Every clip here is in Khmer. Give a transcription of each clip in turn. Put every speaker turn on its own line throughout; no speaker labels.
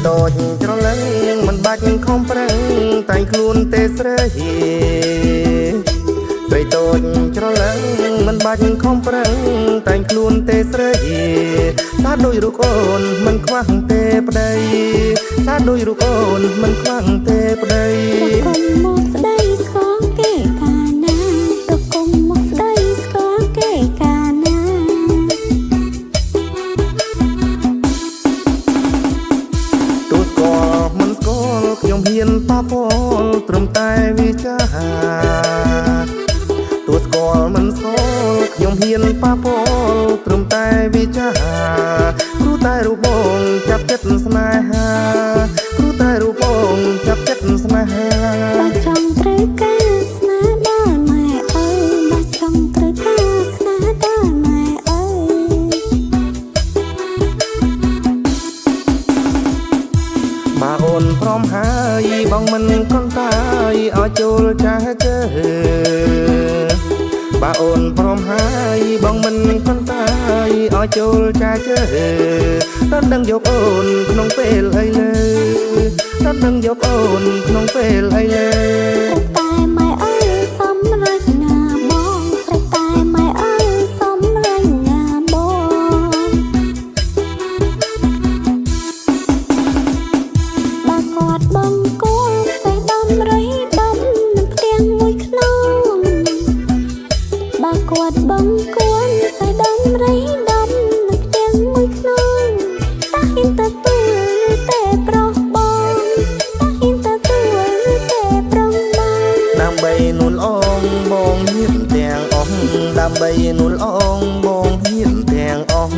តូចច្រឡឹងមិនបាច់ខំប្រឹងតែងខ្លួនទេស្រីស្រីតូចច្រឡឹងមិនបាច់ខំប្រឹងតែងខ្លួនទេស្រីសាដូចរូបអូនមិនខ្វះទេប្តីសាដូចរូបអូនមិនខ្វះទេប្តី
កុំមកស្ដីស្គាល់គេកាលណាប្រកុំមកស្ដីស្គាល់គេកាលណា
ទូស្គាល់មិនស្គាល់ខ្ញុំហ៊ានប៉ះពាល់ត្រឹមតែវិចារទូស្គាល់មិនស្គាល់ខ្ញុំហ៊ានប៉ះពាល់ត្រឹមតែវិចារព្រោះតែរូបបងចាប់ចិត្តស្នេហាព្រោះតែរូបបងចាប់ចិត្តស្នេហា
បើចង់ត្រូវការស្នេហ៍ដល់ម៉ែអើយបើចង់ត្រូវការស្នេហ៍ដល់ម៉ែអើយ
បើអូនព្រមហើយបងមិនកន្តើយឲ្យចូលចាស់ជើបើអូនព្រមហើយបងមិនកន្តើយឲ្យចូលចាស់ជើតើដឹងយកអូនក្នុងពេលអីលើតើដឹងយកអូនក្នុងពេលអីលើ
តែម៉ែអើយសម្រេចណាបងស្រីតែម៉ែអើយសម្រេចណាបងបើគាត់បងគួរស្រីដំរីដំនឹងផ្ទាំងមួយក្នុងបើគាត់បងគួរស្រីដំរីដំនឹងផ្ទាំងមួយក្នុងតាហ៊ានទទួលឬតែប្រុសបងតាហ៊ានទទួលឬតែប្រុសបង
ដើម្បីនួនអងបងហ៊ានទាំងអស់ដើម្បីនួនអងបងហ៊ានទាំងអស់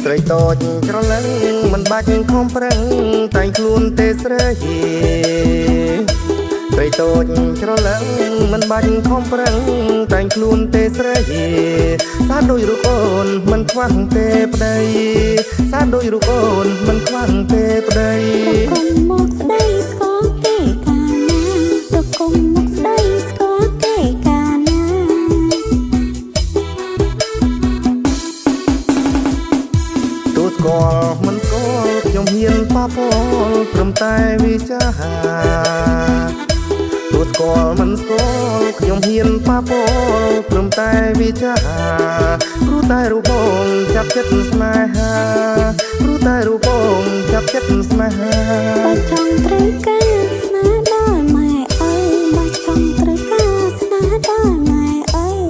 ស្រីតូចច្រឡឹងមិនបាច់ខំប្រឹងតែងខ្លួនទេស្រីស្រីតូចច្រឡឹងមិនបាច់ខំប្រឹងតែងខ្លួនទេស្រីសាដូចរូបអូនមិនខ្វះទេប្តីសាដូចរូបអូនមិនខ្វះទេប្តី
ប្រកុំមកស្ដីស្គាល់គេកាលណាប្រកុំមកស្ដីស្គាល់គេកាលណា
ទូស្គាល់មិនស្គាល់ខ្ញុំហ៊ានប៉ះពាល់ត្រឹមតែវិចារទូស្គាល់មិនស្គាល់ខ្ញុំហ៊ានប៉ះពាល់ត្រឹមតែវិចារព្រោះតែរូបបងចាប់ចិត្តស្នេហាព្រោះតែរូបបងចាប់ចិត្តស្នេហា
បើចង់ត្រូវការស្នេហ៍ដល់ម៉ែអើយបើចង់ត្រូវការស្នេហ៍ដល់ម៉ែអើយ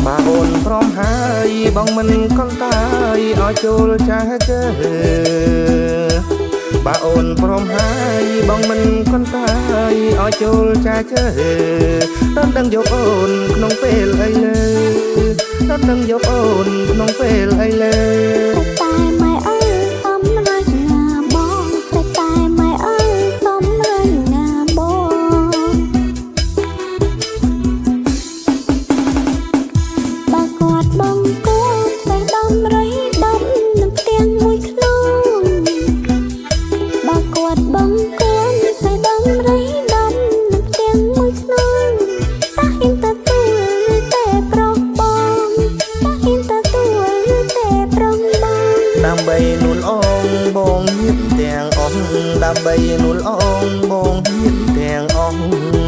បើអូនព្រមហើយបងមិនកន្តើយឲ្យចូលចាស់ជើបើអូនព្រមហើយបងមិនកន្តើយឲ្យចូលចាស់ជើតើដឹងយកអូនក្នុងពេលអីលើតើដឹងយកអូនក្នុងពេលអីលើ
តែម៉ែអើយសម្រេចណាបងស្រីតែម៉ែអើយសម្រេចណាបងបើគាត់បងគួរស្រីដំរីដំនឹងផ្ទាំងមួយក្នុងបើគាត់បងគួរស្រីដំរីដំនឹងផ្ទាំងមួយក្នុងតាហ៊ានទទួលឬតែប្រុសបងតាហ៊ានទទួលឬតែប្រុសបង
ដើម្បីនួនអងបងហ៊ានទាំងអស់ដើម្បីនួនអងបងហ៊ានទាំងអស់